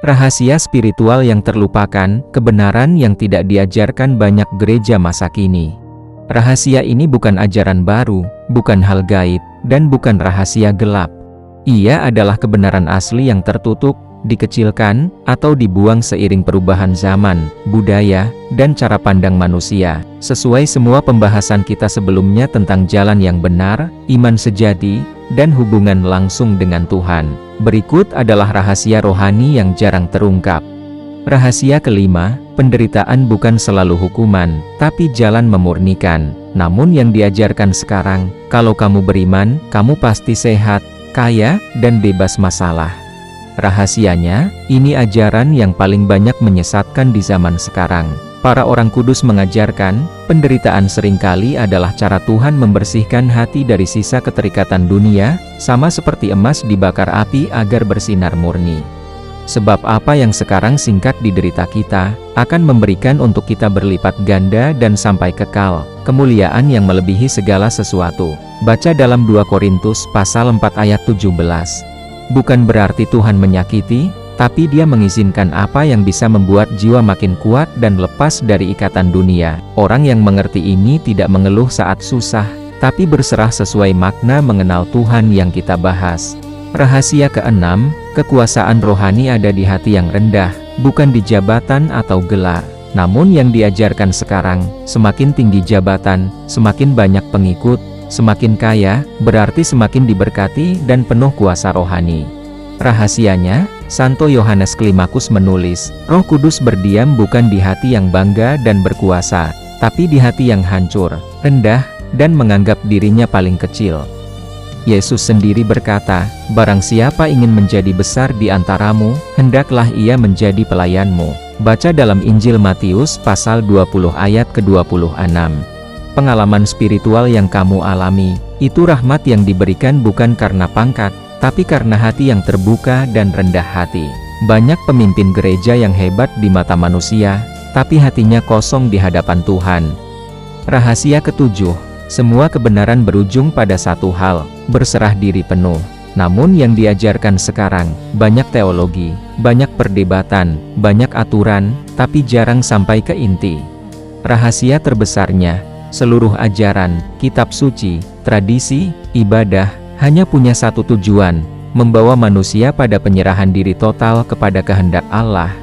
Rahasia spiritual yang terlupakan, kebenaran yang tidak diajarkan banyak gereja masa kini. Rahasia ini bukan ajaran baru, bukan hal gaib, dan bukan rahasia gelap. Ia adalah kebenaran asli yang tertutup, dikecilkan, atau dibuang seiring perubahan zaman, budaya, dan cara pandang manusia. Sesuai semua pembahasan kita sebelumnya tentang jalan yang benar, iman sejati, dan hubungan langsung dengan Tuhan. Berikut adalah rahasia rohani yang jarang terungkap. Rahasia kelima, penderitaan bukan selalu hukuman, tapi jalan memurnikan. Namun yang diajarkan sekarang, kalau kamu beriman, kamu pasti sehat, kaya, dan bebas masalah. Rahasianya, ini ajaran yang paling banyak menyesatkan di zaman sekarang. Para orang kudus mengajarkan, penderitaan seringkali adalah cara Tuhan membersihkan hati dari sisa keterikatan dunia, sama seperti emas dibakar api agar bersinar murni. Sebab apa yang sekarang singkat diderita kita, akan memberikan untuk kita berlipat ganda dan sampai kekal, kemuliaan yang melebihi segala sesuatu. Baca dalam 2 Korintus pasal 4 ayat 17. Bukan berarti Tuhan menyakiti, tapi Dia mengizinkan apa yang bisa membuat jiwa makin kuat dan lepas dari ikatan dunia. Orang yang mengerti ini tidak mengeluh saat susah, tapi berserah sesuai makna mengenal Tuhan yang kita bahas. Rahasia keenam, kekuasaan rohani ada di hati yang rendah, bukan di jabatan atau gelar. Namun yang diajarkan sekarang, semakin tinggi jabatan, semakin banyak pengikut, semakin kaya, berarti semakin diberkati dan penuh kuasa rohani. Rahasianya, Santo Yohanes Klimakus menulis, Roh Kudus berdiam bukan di hati yang bangga dan berkuasa, tapi di hati yang hancur, rendah, dan menganggap dirinya paling kecil. Yesus sendiri berkata, barang siapa ingin menjadi besar di antaramu, hendaklah ia menjadi pelayanmu. Baca dalam Injil Matius pasal 20 ayat ke-26. Pengalaman spiritual yang kamu alami, itu rahmat yang diberikan bukan karena pangkat, tapi karena hati yang terbuka dan rendah hati. Banyak pemimpin gereja yang hebat di mata manusia, tapi hatinya kosong di hadapan Tuhan. Rahasia ketujuh, semua kebenaran berujung pada satu hal, berserah diri penuh. Namun yang diajarkan sekarang, banyak teologi, banyak perdebatan, banyak aturan, tapi jarang sampai ke inti. Rahasia terbesarnya, seluruh ajaran, kitab suci, tradisi, ibadah, hanya punya satu tujuan, membawa manusia pada penyerahan diri total kepada kehendak Allah.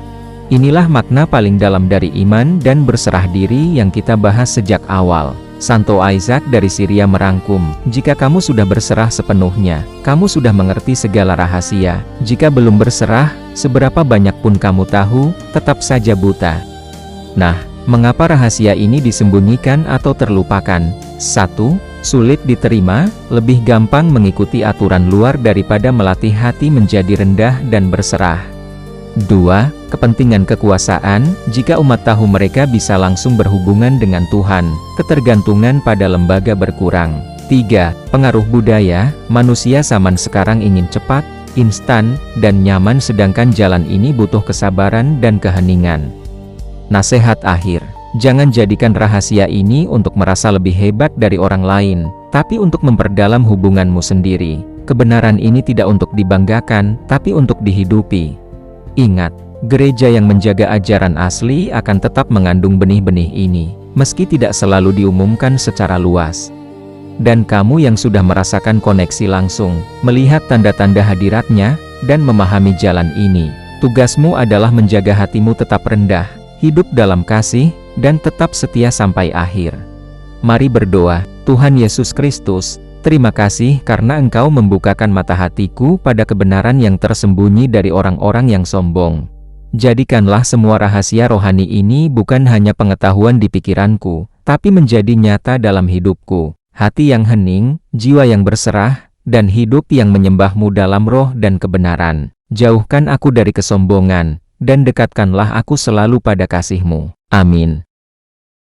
Inilah makna paling dalam dari iman dan berserah diri yang kita bahas sejak awal. Santo Isaac dari Syria merangkum, jika kamu sudah berserah sepenuhnya, kamu sudah mengerti segala rahasia. Jika belum berserah, seberapa banyak pun kamu tahu, tetap saja buta. Nah, mengapa rahasia ini disembunyikan atau terlupakan? 1. Sulit diterima, lebih gampang mengikuti aturan luar daripada melatih hati menjadi rendah dan berserah. 2. Kepentingan kekuasaan, jika umat tahu mereka bisa langsung berhubungan dengan Tuhan, ketergantungan pada lembaga berkurang. 3. Pengaruh budaya, manusia zaman sekarang ingin cepat, instan, dan nyaman sedangkan jalan ini butuh kesabaran dan keheningan. Nasihat akhir, jangan jadikan rahasia ini untuk merasa lebih hebat dari orang lain, tapi untuk memperdalam hubunganmu sendiri. Kebenaran ini tidak untuk dibanggakan, tapi untuk dihidupi. Ingat, gereja yang menjaga ajaran asli akan tetap mengandung benih-benih ini, meski tidak selalu diumumkan secara luas. Dan kamu yang sudah merasakan koneksi langsung, melihat tanda-tanda hadiratnya, dan memahami jalan ini, tugasmu adalah menjaga hatimu tetap rendah, hidup dalam kasih, dan tetap setia sampai akhir. Mari berdoa. Tuhan Yesus Kristus, terima kasih karena Engkau membukakan mata hatiku pada kebenaran yang tersembunyi dari orang-orang yang sombong. Jadikanlah semua rahasia rohani ini bukan hanya pengetahuan di pikiranku, tapi menjadi nyata dalam hidupku. Hati yang hening, jiwa yang berserah, dan hidup yang menyembah-Mu dalam roh dan kebenaran. Jauhkan aku dari kesombongan, dan dekatkanlah aku selalu pada kasih-Mu. Amin.